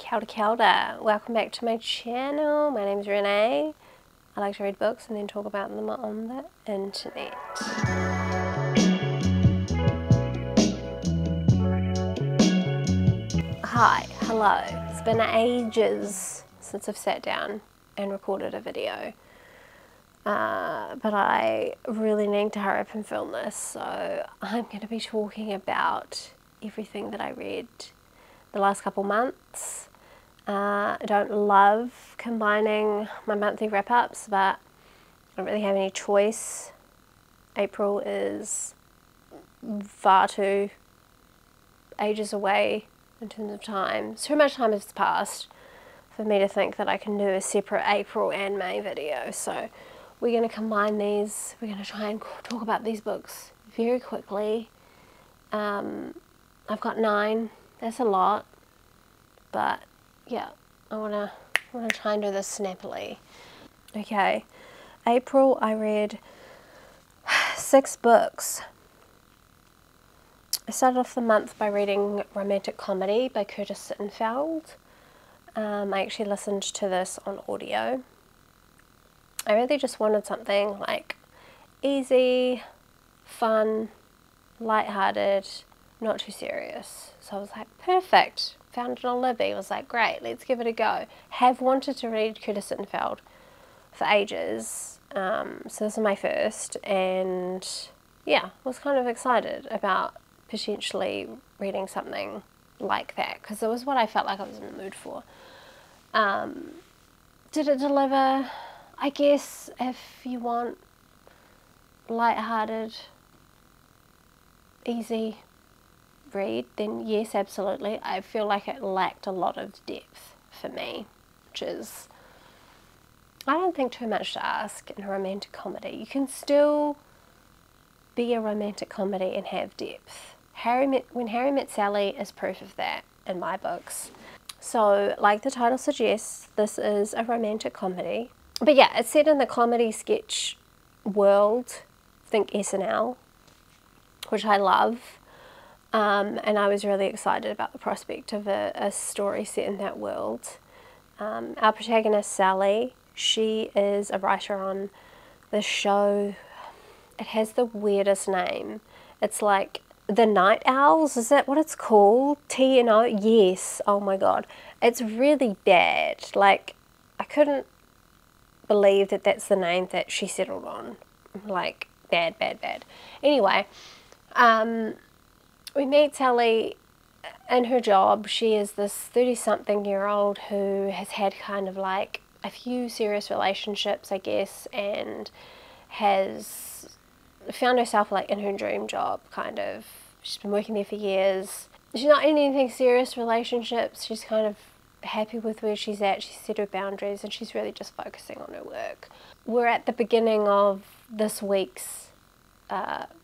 Kia ora, kia ora. Welcome back to my channel. My name is Renee. I like to read books and then talk about them on the internet. Hi, hello. It's been ages since I've sat down and recorded a video. But I really need to hurry up and film this, so I'm going to be talking about everything that I read the last couple months. I don't love combining my monthly wrap-ups, but I don't really have any choice. April is far too ages away in terms of time. So much time has passed for me to think that I can do a separate April and May video. So we're going to combine these. We're going to try and talk about these books very quickly. I've got 9. That's a lot, but yeah, I wanna try and do this snappily. Okay, April I read 6 books. I started off the month by reading Romantic Comedy by Sittenfeld. I actually listened to this on audio. I really just wanted something like easy, fun, lighthearted, not too serious. So I was like, perfect. Found it on Libby. I was like, great, let's give it a go. Have wanted to read Sittenfeld for ages. So this is my first, and yeah, was kind of excited about potentially reading something like that, because it was what I felt like I was in the mood for. Did it deliver? I guess if you want lighthearted, easy read, then yes, absolutely. I feel like it lacked a lot of depth for me, which is, I don't think, too much to ask in a romantic comedy. You can still be a romantic comedy and have depth. When Harry Met Sally is proof of that in my books. So, like the title suggests, this is a romantic comedy. But yeah, it's set in the comedy sketch world. Think SNL, which I love. And I was really excited about the prospect of a story set in that world. Our protagonist, Sally, she is a writer on this show. It has the weirdest name. It's like The Night Owls, is that what it's called? T&O? Yes, oh my god. It's really bad. Like, I couldn't believe that that's the name that she settled on. Like, bad, bad, bad. Anyway, we meet Sally in her job. She is this 30-something-year-old who has had kind of like a few serious relationships, I guess, and has found herself like in her dream job, kind of. She's been working there for years. She's not in anything serious relationships. She's kind of happy with where she's at. She's set her boundaries and she's really just focusing on her work. We're at the beginning of this week's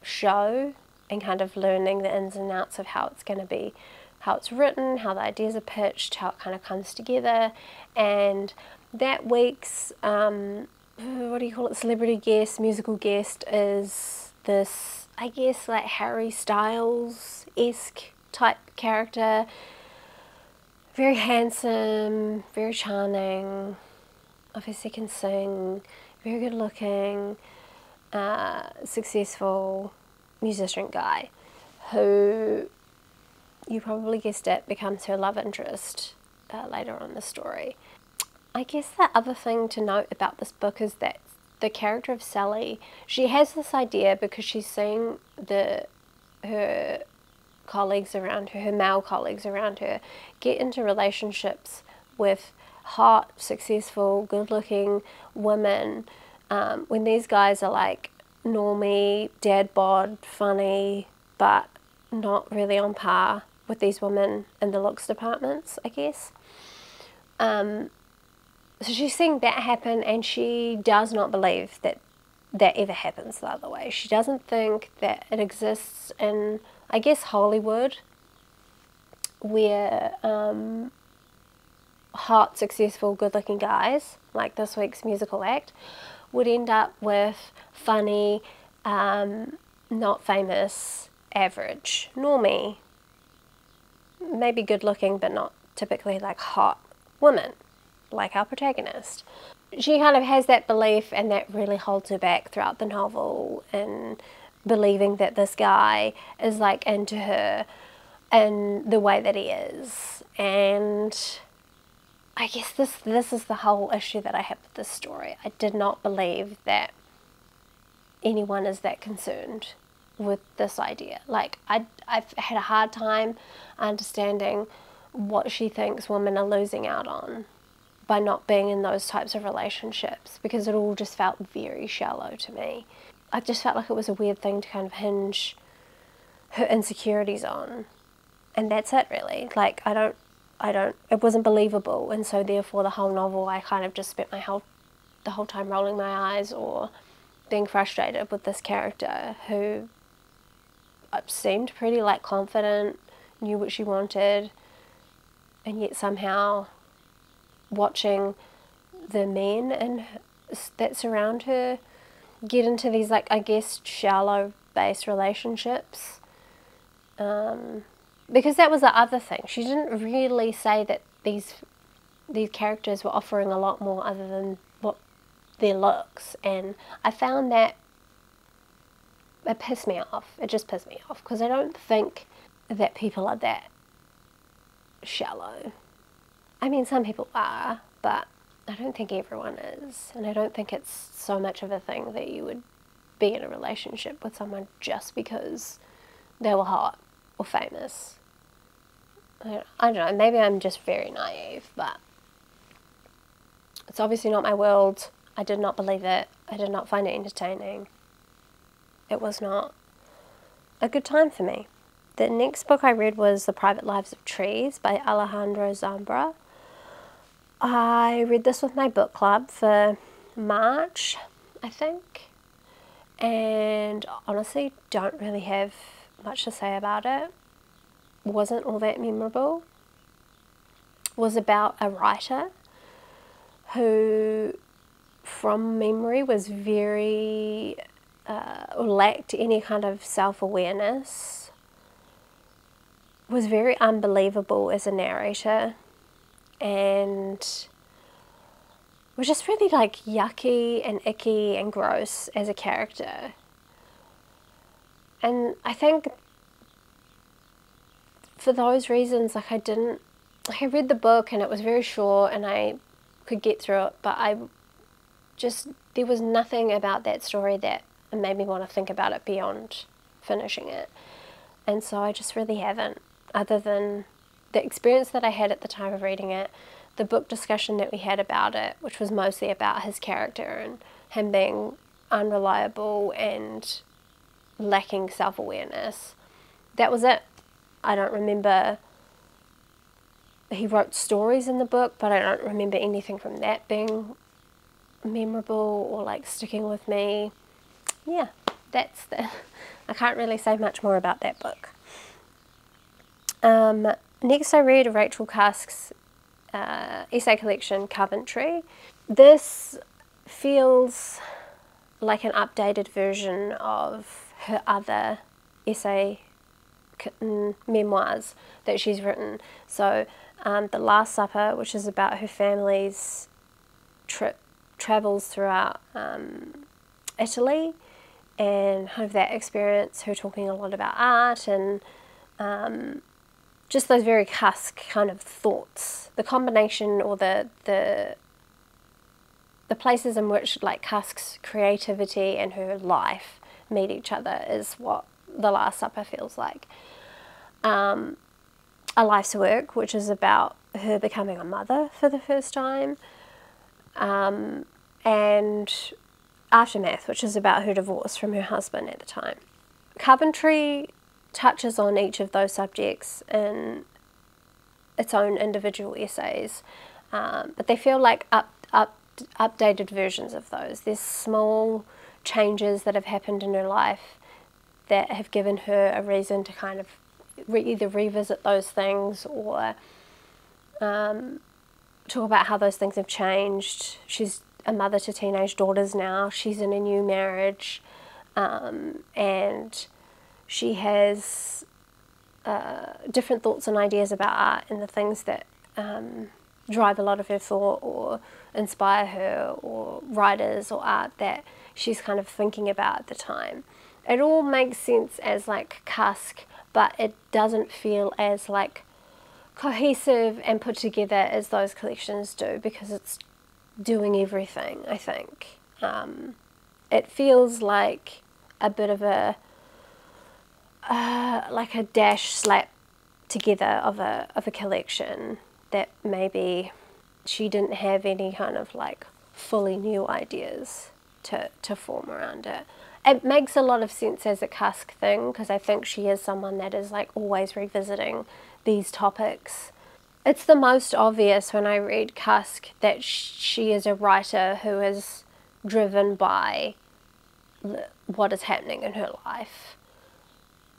show, and kind of learning the ins and outs of how it's going to be, how it's written, how the ideas are pitched, how it kind of comes together. And that week's, what do you call it, celebrity guest, musical guest is this, I guess, like Harry Styles-esque type character. Very handsome, very charming, obviously can sing, very good looking, successful musician guy who, you probably guessed it, becomes her love interest later on in the story. I guess the other thing to note about this book is that the character of Sally, she has this idea because she's seeing her colleagues around her, her male colleagues around her, get into relationships with hot, successful, good-looking women, when these guys are like normie, dad bod, funny, but not really on par with these women in the looks departments, I guess. So she's seeing that happen, and she does not believe that that ever happens the other way. She doesn't think that it exists in, I guess, Hollywood, where hot, successful, good-looking guys, like this week's musical act, would end up with funny, not famous, average, normie, maybe good looking but not typically like hot women, like our protagonist. She kind of has that belief, and that really holds her back throughout the novel, in believing that this guy is like into her in the way that he is. And I guess this is the whole issue that I have with this story. I did not believe that anyone is that concerned with this idea. Like, I've had a hard time understanding what she thinks women are losing out on by not being in those types of relationships, because it all just felt very shallow to me. I just felt like it was a weird thing to kind of hinge her insecurities on, and that's it really. Like, it wasn't believable, and so therefore the whole novel I kind of just spent the whole time rolling my eyes or being frustrated with this character who seemed pretty like confident, knew what she wanted, and yet somehow watching the men that surround her get into these, like, I guess shallow based relationships, because that was the other thing. She didn't really say that these characters were offering a lot more other than what their looks, and I found that it pissed me off. It just pissed me off, because I don't think that people are that shallow. I mean, some people are, but I don't think everyone is, and I don't think it's so much of a thing that you would be in a relationship with someone just because they were hot or famous. I don't know, maybe I'm just very naive, but it's obviously not my world. I did not believe it. I did not find it entertaining. It was not a good time for me. The next book I read was The Private Lives of Trees by Alejandro Zambra. I read this with my book club for March, I think, and honestly don't really have much to say about it. Wasn't all that memorable. Was about a writer who, from memory, was very lacked any kind of self-awareness, was very unbelievable as a narrator, and was just really like yucky and icky and gross as a character. And I think for those reasons, like, I read the book and it was very short and I could get through it, but there was nothing about that story that made me want to think about it beyond finishing it. And so I just really haven't, other than the experience that I had at the time of reading it, the book discussion that we had about it, which was mostly about his character and him being unreliable and lacking self-awareness. That was it. I don't remember, he wrote stories in the book, but I don't remember anything from that being memorable or like sticking with me. Yeah, I can't really say much more about that book. Next I read Rachel Cusk's essay collection, Coventry. This feels like an updated version of her other essay memoirs that she's written. So The Last Supper, which is about her family's travels throughout Italy, and kind of that experience, her talking a lot about art and just those very Cusk kind of thoughts. The combination, or the places in which like Cusk's creativity and her life meet each other is what The Last Supper feels like. A Life's Work, which is about her becoming a mother for the first time, and Aftermath, which is about her divorce from her husband at the time. Coventry touches on each of those subjects in its own individual essays, but they feel like updated versions of those. There's small changes that have happened in her life that have given her a reason to kind of either revisit those things or talk about how those things have changed. She's a mother to teenage daughters now. She's in a new marriage, and she has different thoughts and ideas about art and the things that drive a lot of her thought or inspire her, or writers or art that she's kind of thinking about at the time. It all makes sense as like Cusk, but it doesn't feel as like cohesive and put together as those collections do, because it's doing everything, I think. It feels like a bit of a like a dash slap together of a collection that maybe she didn't have any kind of like fully new ideas to form around it. It makes a lot of sense as a Cusk thing, because I think she is someone that is like always revisiting these topics. It's the most obvious when I read Cusk that she is a writer who is driven by what is happening in her life.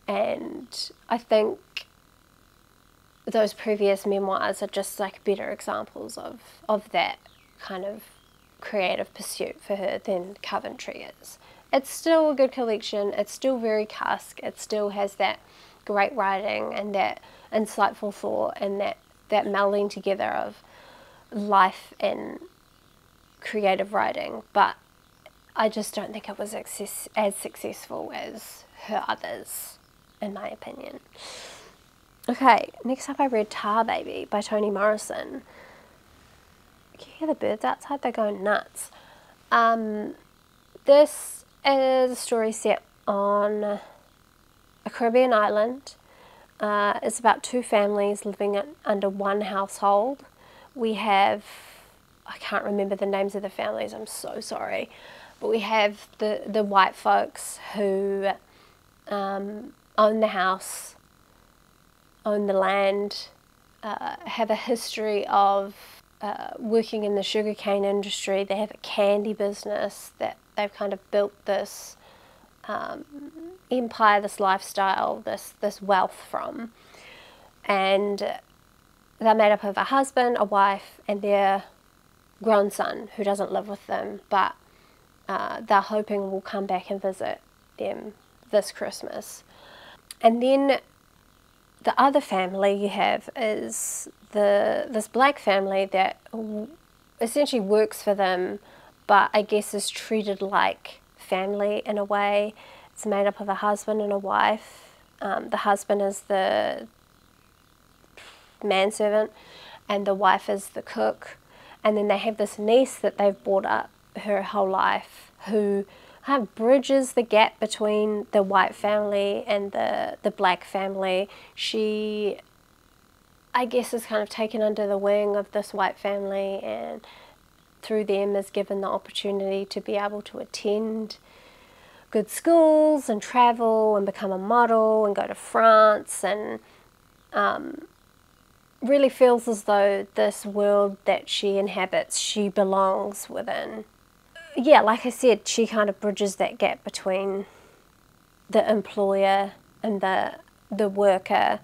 And I think those previous memoirs are just like better examples of that kind of creative pursuit for her than Coventry is. It's still a good collection, it's still very Cusk, it still has that great writing and that insightful thought and that melding together of life and creative writing, but I just don't think it was as successful as her others, in my opinion. Okay, next up I read Tar Baby by Toni Morrison. Can you hear the birds outside? They're going nuts. This is a story set on a Caribbean island. It's about two families living under one household. We have, I can't remember the names of the families, I'm so sorry, but we have the white folks who own the house, own the land, have a history of working in the sugarcane industry. They have a candy business that they've kind of built this empire, this lifestyle, this wealth from. And they're made up of a husband, a wife, and their grown son, who doesn't live with them, but they're hoping will come back and visit them this Christmas. And then the other family you have is this black family that essentially works for them, but I guess is treated like family in a way. It's made up of a husband and a wife. The husband is the manservant and the wife is the cook. And then they have this niece that they've brought up her whole life, who kind of bridges the gap between the white family and the black family. She, I guess, is kind of taken under the wing of this white family, and through them is given the opportunity to be able to attend good schools and travel and become a model and go to France, and really feels as though this world that she inhabits, she belongs within. Yeah, like I said, she kind of bridges that gap between the employer and the worker,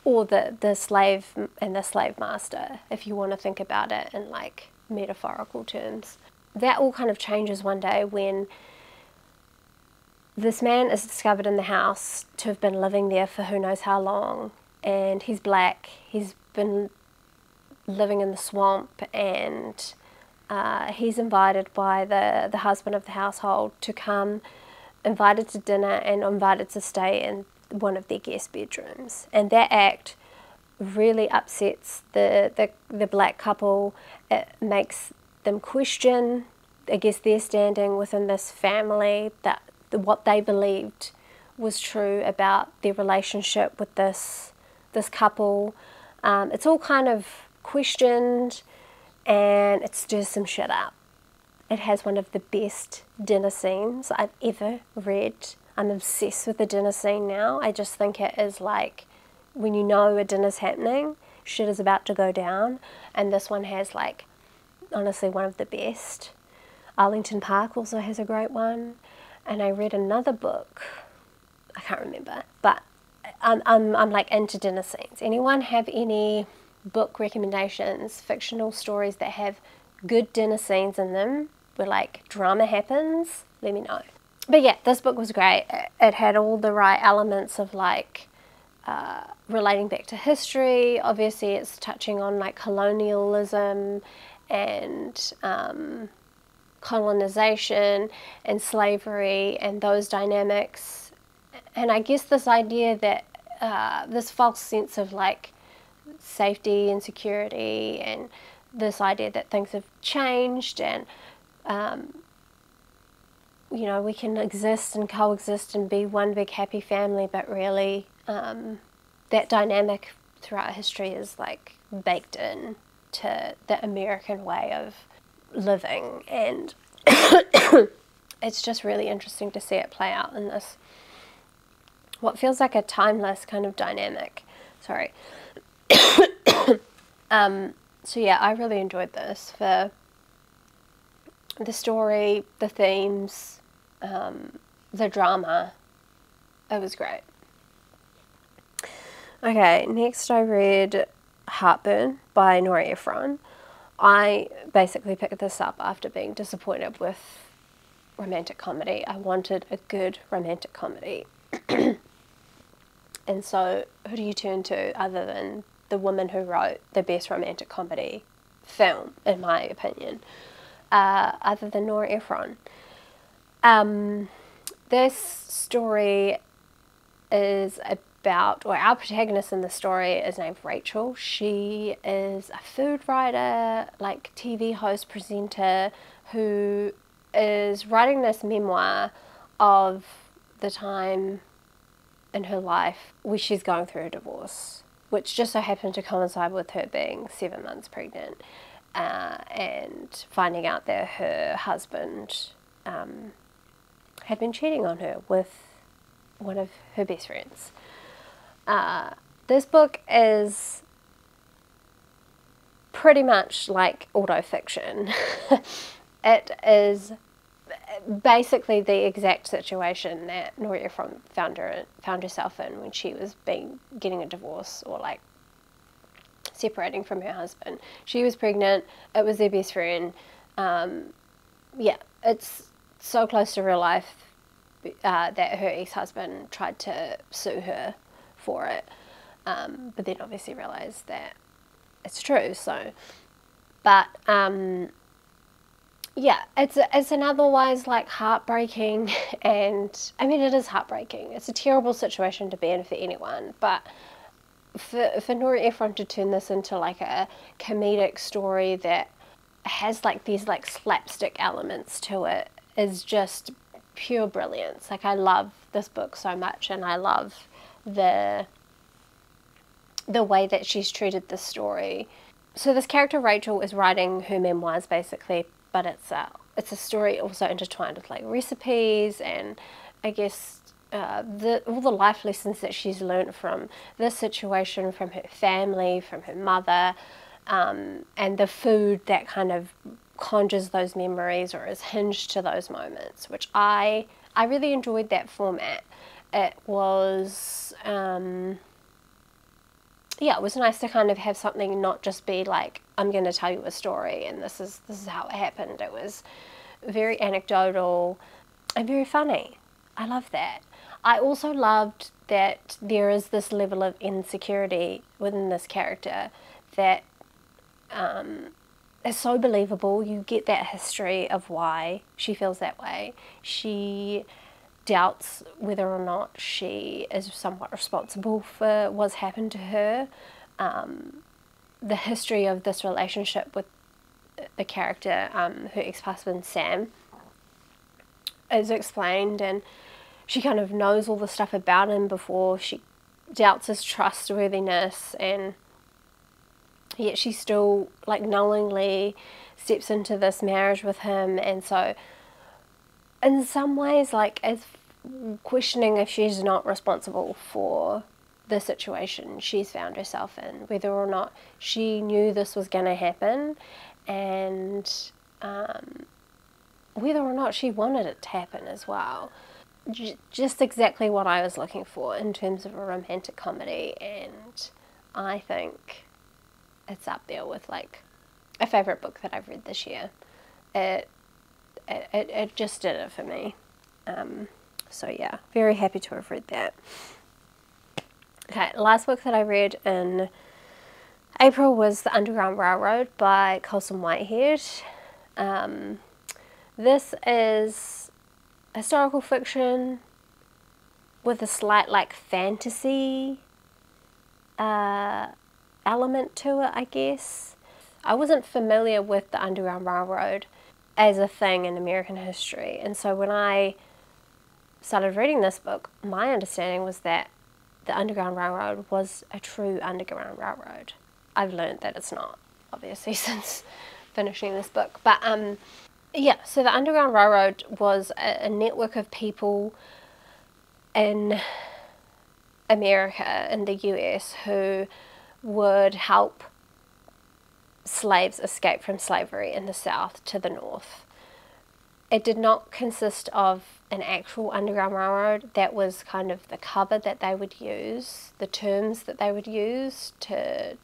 or the slave and the slave master, if you want to think about it in like metaphorical terms. That all kind of changes one day when this man is discovered in the house to have been living there for who knows how long, and he's black, he's been living in the swamp, and he's invited by the husband of the household to come, invited to dinner and invited to stay in one of their guest bedrooms. And that act really upsets the black couple. It makes them question, I guess, their standing within this family, that what they believed was true about their relationship with this couple. It's all kind of questioned, and it stirs some shit up. It has one of the best dinner scenes I've ever read. I'm obsessed with the dinner scene now. I just think it is like when you know a dinner's happening, shit is about to go down, and this one has like honestly one of the best. Arlington Park also has a great one, and I read another book, I can't remember, but I'm like into dinner scenes. Anyone have any book recommendations, fictional stories that have good dinner scenes in them where like drama happens? Let me know. But yeah, this book was great. It had all the right elements of like relating back to history. Obviously it's touching on like colonialism and colonization and slavery and those dynamics, and I guess this idea that this false sense of like safety and security, and this idea that things have changed, and you know, we can exist and coexist and be one big happy family, but really that dynamic throughout history is like baked in to the American way of living, and it's just really interesting to see it play out in this what feels like a timeless kind of dynamic. Sorry. So yeah, I really enjoyed this for the story, the themes, the drama. It was great. Okay, next I read Heartburn by Nora Ephron. I basically picked this up after being disappointed with romantic comedy. I wanted a good romantic comedy. And so who do you turn to other than the woman who wrote the best romantic comedy film, in my opinion, other than Nora Ephron? This story is about, or our protagonist in the story is named Rachel. She is a food writer, like TV host, presenter, who is writing this memoir of the time in her life where she's going through a divorce, which just so happened to coincide with her being 7 months pregnant, and finding out that her husband had been cheating on her with one of her best friends. This book is pretty much like autofiction. It is basically the exact situation that Nora Ephron found herself in when she was getting a divorce, or like separating from her husband. She was pregnant. It was their best friend. Yeah, it's so close to real life that her ex-husband tried to sue her for it, but then obviously realized that it's true. So, but yeah, it's an otherwise like heartbreaking, and I mean it is heartbreaking. It's a terrible situation to be in for anyone, but for Nora Ephron to turn this into like a comedic story that has like these like slapstick elements to it is just pure brilliance. Like, I love this book so much, and I love the way that she's treated this story. So this character Rachel is writing her memoirs basically, but it's a story also intertwined with like recipes, and I guess all the life lessons that she's learned from this situation, from her family, from her mother, and the food that kind of conjures those memories or is hinged to those moments, which I really enjoyed that format. It was yeah, it was nice to kind of have something not just be like, I'm going to tell you a story and this is how it happened. It was very anecdotal and very funny. I love that. I also loved that there is this level of insecurity within this character that is so believable. You get that history of why she feels that way. She doubts whether or not she is somewhat responsible for what's happened to her. The history of this relationship with the character, her ex-husband Sam, is explained, and she kind of knows all the stuff about him before she doubts his trustworthiness, and yet she still like knowingly steps into this marriage with him. And so in some ways, like, as questioning if she's not responsible for the situation she's found herself in, whether or not she knew this was going to happen, and whether or not she wanted it to happen as well. Just exactly what I was looking for in terms of a romantic comedy, and I think it's up there with like a favourite book that I've read this year. It just did it for me. So yeah, very happy to have read that. Okay, the last book that I read in April was The Underground Railroad by Colson Whitehead. This is historical fiction with a slight like fantasy element to it, I guess. I wasn't familiar with the Underground Railroad as a thing in American history, and so when I started reading this book, my understanding was that the Underground Railroad was a true Underground Railroad. I've learned that it's not, obviously, since finishing this book. But yeah, so the Underground Railroad was a network of people in America, in the US, who would help slaves escape from slavery in the South to the North. It did not consist of an actual Underground Railroad. That was kind of the cover that they would use, the terms that they would use to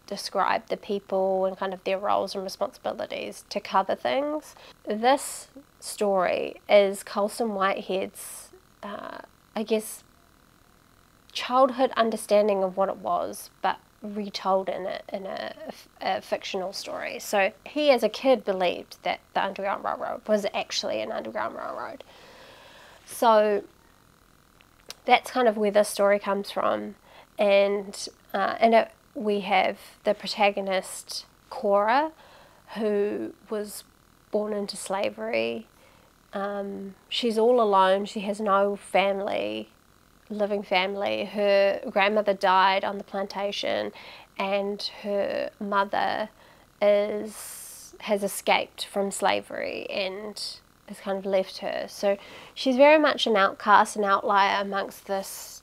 describe the people and kind of their roles and responsibilities to cover things. This story is Colson Whitehead's, I guess, childhood understanding of what it was, but retold in a fictional story. So he as a kid believed that the Underground Railroad was actually an Underground Railroad. So that's kind of where this story comes from. And in it we have the protagonist Cora, who was born into slavery. She's all alone. She has no family, living family. Her grandmother died on the plantation, and her mother has escaped from slavery and has kind of left her. So she's very much an outcast, an outlier amongst this,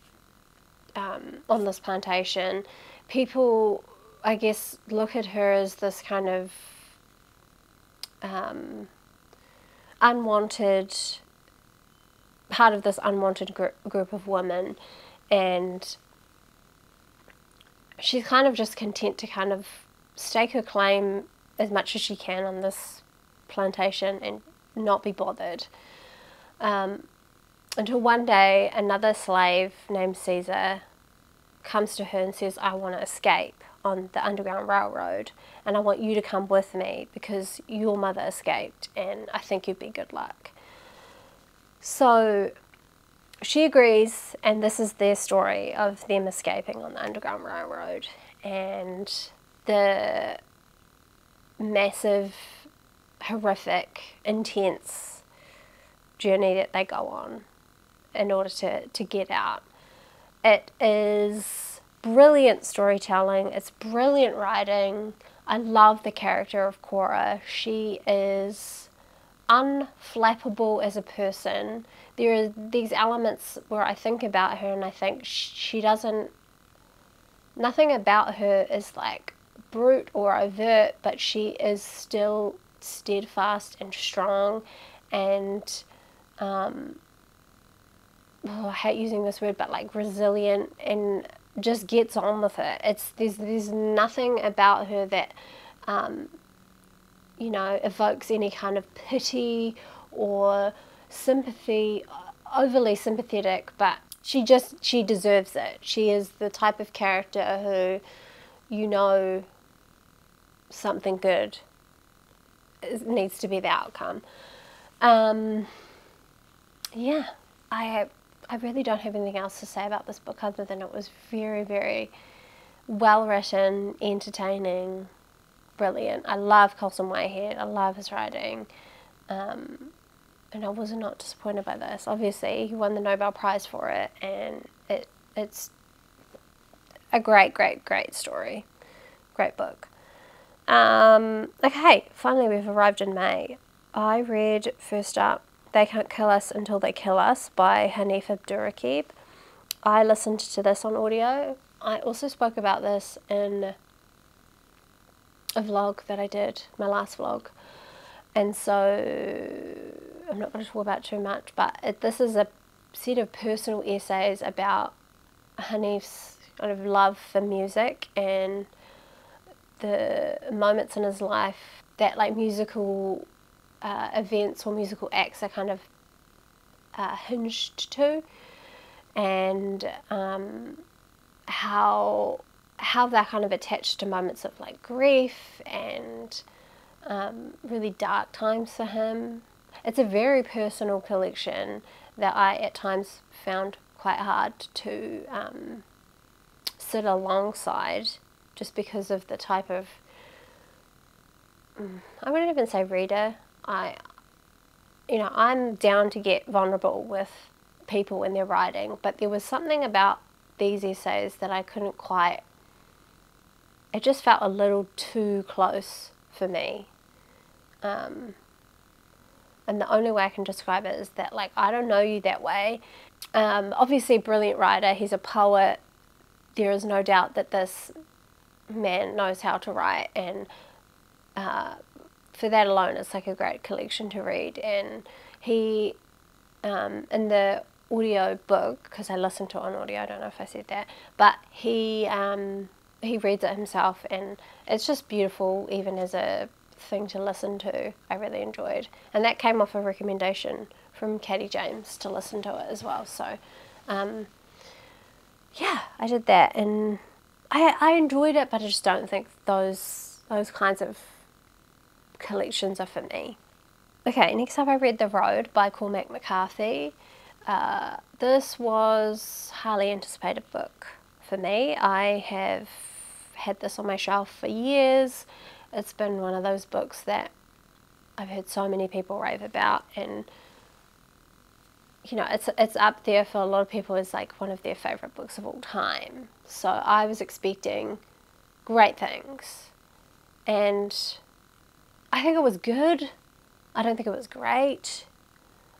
on this plantation. People, I guess, look at her as this kind of unwanted, part of this unwanted group of women, and she's kind of just content to kind of stake her claim as much as she can on this plantation and not be bothered, until one day another slave named Caesar comes to her and says, I want to escape on the Underground Railroad, and I want you to come with me because your mother escaped and I think you'd be good luck. So she agrees, and this is their story of them escaping on the Underground Railroad and the massive, horrific, intense journey that they go on in order to get out. It is brilliant storytelling, it's brilliant writing. I love the character of Cora. She is unflappable as a person. There are these elements where I think about her and I think she doesn't, nothing about her is like brute or overt, but she is still steadfast and strong and I hate using this word, but like resilient, and just gets on with it. There's nothing about her that you know, evokes any kind of pity or sympathy, overly sympathetic, but she deserves it. She is the type of character who, you know, something good needs to be the outcome. Yeah, I really don't have anything else to say about this book other than it was very, very well written, entertaining, brilliant. I love Colson Whitehead. I love his writing. And I was not disappointed by this. Obviously, he won the Nobel Prize for it, and it's a great, great, great story. Great book. Okay, finally we've arrived in May. I read, first up, They Can't Kill Us Until They Kill Us by Hanif Abdurraqib. I listened to this on audio. I also spoke about this in a vlog that I did, my last vlog. And so I'm not going to talk about too much, but this is a set of personal essays about Hanif's kind of love for music and the moments in his life that like musical events or musical acts are kind of hinged to, and how they're kind of attached to moments of like grief and really dark times for him. It's a very personal collection that I at times found quite hard to sit alongside, just because of the type of, I wouldn't even say reader. I'm down to get vulnerable with people when they're writing, but there was something about these essays that I couldn't quite, it just felt a little too close for me. And the only way I can describe it is that, like, I don't know you that way. Obviously a brilliant writer, he's a poet. There is no doubt that this man knows how to write, and for that alone it's like a great collection to read. And he, in the audio book, because I listened to it on audio, I don't know if I said that, but he reads it himself, and it's just beautiful even as a thing to listen to. I really enjoyed, and that came off a recommendation from Katie James to listen to it as well. So yeah, I did that, and I enjoyed it, but I just don't think those kinds of collections are for me. Okay, next up I read The Road by Cormac McCarthy. This was a highly anticipated book for me. I have had this on my shelf for years. It's been one of those books that I've heard so many people rave about, and it's up there for a lot of people as like one of their favourite books of all time. So I was expecting great things, and I think it was good. I don't think it was great.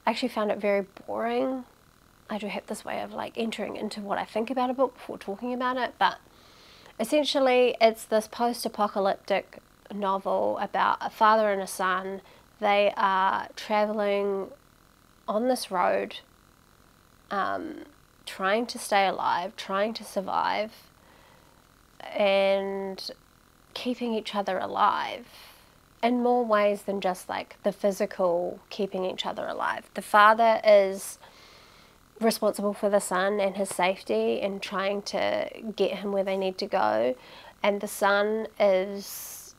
I actually found it very boring. I do have this way of like entering into what I think about a book before talking about it, but essentially it's this post-apocalyptic novel about a father and a son. They are travelling on this road, trying to stay alive, trying to survive, and keeping each other alive in more ways than just like the physical keeping each other alive. The father is responsible for the son and his safety and trying to get him where they need to go, and the son is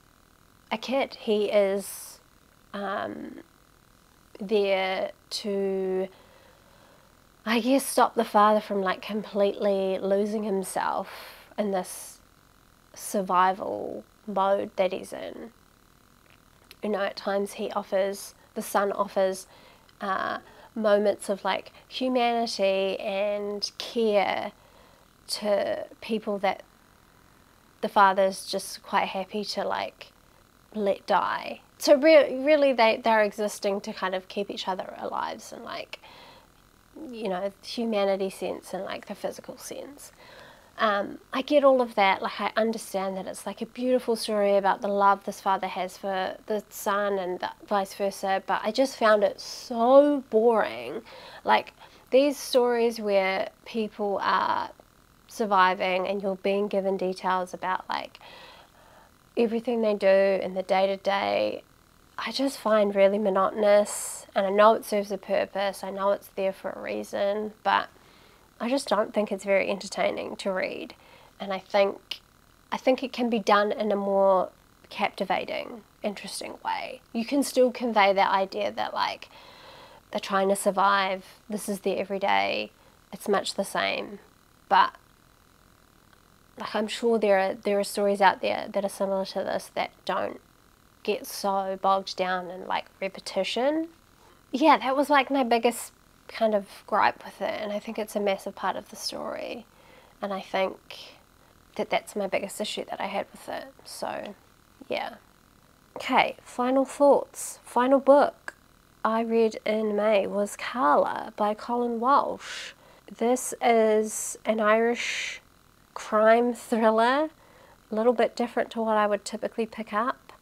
a kid. He is there to, I guess, stop the father from like completely losing himself in this survival mode that he's in. At times the son offers moments of like humanity and care to people that the father's just quite happy to like let die. So really they're existing to kind of keep each other alive, and like, humanity sense and like the physical sense. I get all of that. Like, I understand that it's like a beautiful story about the love this father has for the son and vice versa, but I just found it so boring. Like, these stories where people are surviving and you're being given details about like everything they do in the day-to-day, I just find really monotonous. And I know it serves a purpose, I know it's there for a reason, but I just don't think it's very entertaining to read. And I think it can be done in a more captivating, interesting way. You can still convey that idea that like they're trying to survive, this is their everyday, it's much the same. But like, I'm sure there are stories out there that are similar to this that don't get so bogged down in like repetition. Yeah, that was like my biggest kind of gripe with it, and I think it's a massive part of the story, and I think that that's my biggest issue that I had with it. So yeah. Okay, final thoughts. Final book I read in May was Carla by Colin Walsh. This is an Irish crime thriller, a little bit different to what I would typically pick up.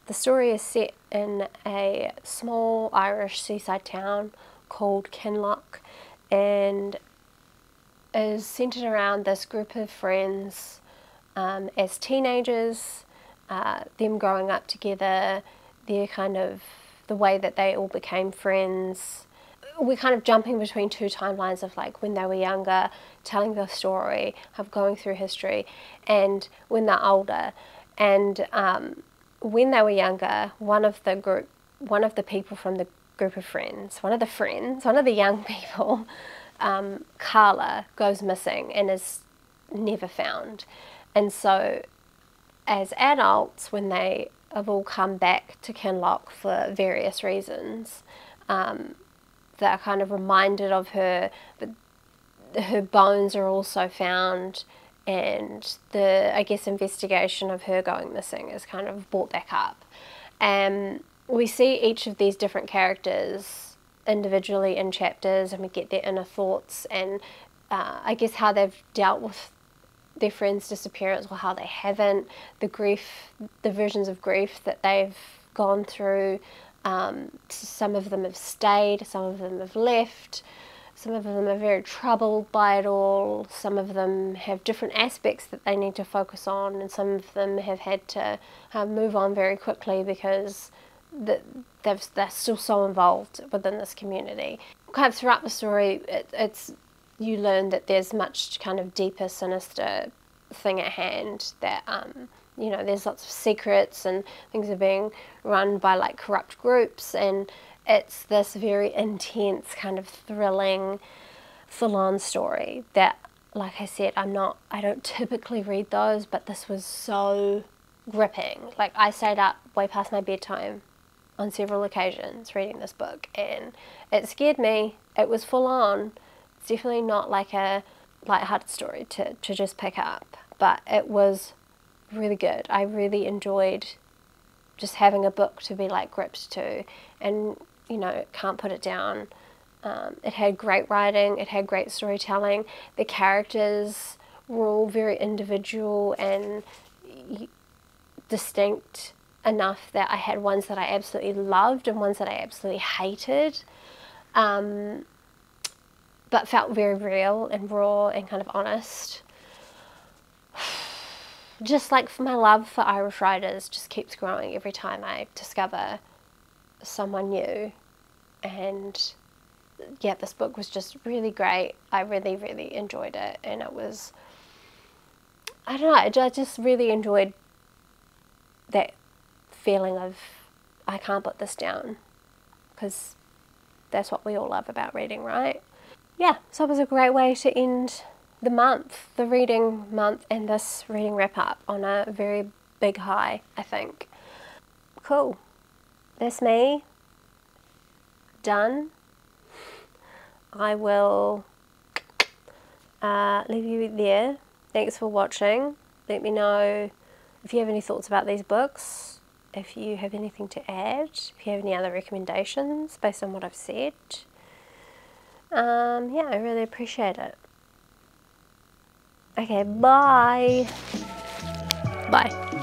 The story is set in a small Irish seaside town called Kinloch, and is centered around this group of friends as teenagers, them growing up together, their kind of the way that they all became friends. we're kind of jumping between two timelines of like when they were younger, telling the story of going through history, and when they're older. And when they were younger, one of the people from the group of friends, one of the young people, Carla, goes missing and is never found. And so as adults, when they have all come back to Kinloch for various reasons, they're kind of reminded of her, but her bones are also found, and the, I guess, investigation of her going missing is kind of brought back up. And we see each of these different characters individually in chapters, and we get their inner thoughts and I guess how they've dealt with their friend's disappearance or how they haven't, the grief, the versions of grief that they've gone through. Some of them have stayed, some of them have left, some of them are very troubled by it all, some of them have different aspects that they need to focus on, and some of them have had to move on very quickly because they're still so involved within this community. Kind of throughout the story, you learn that there's much kind of deeper, sinister thing at hand, that you know, there's lots of secrets and things are being run by like corrupt groups, and it's this very intense, kind of thrilling, full-on story that, like I said, I don't typically read those, but this was so gripping. Like, I stayed up way past my bedtime on several occasions reading this book, and it scared me. It was full on. It's definitely not like a light-hearted story to just pick up, but it was really good. I really enjoyed just having a book to be like gripped to, and you know, can't put it down. It had great writing, it had great storytelling, the characters were all very individual and distinct enough that I had ones that I absolutely loved and ones that I absolutely hated, but felt very real and raw and kind of honest. Just like my love for Irish writers just keeps growing every time I discover someone new. And yeah, this book was just really great. I really, really enjoyed it, and it was, I don't know, I just really enjoyed that feeling of I can't put this down, because that's what we all love about reading, right? Yeah, so it was a great way to end the month, the reading month, and this reading wrap up on a very big high, I think. Cool. That's me. Done. I will leave you there. Thanks for watching. Let me know if you have any thoughts about these books, if you have anything to add, if you have any other recommendations based on what I've said. Yeah, I really appreciate it. Okay, bye. Bye.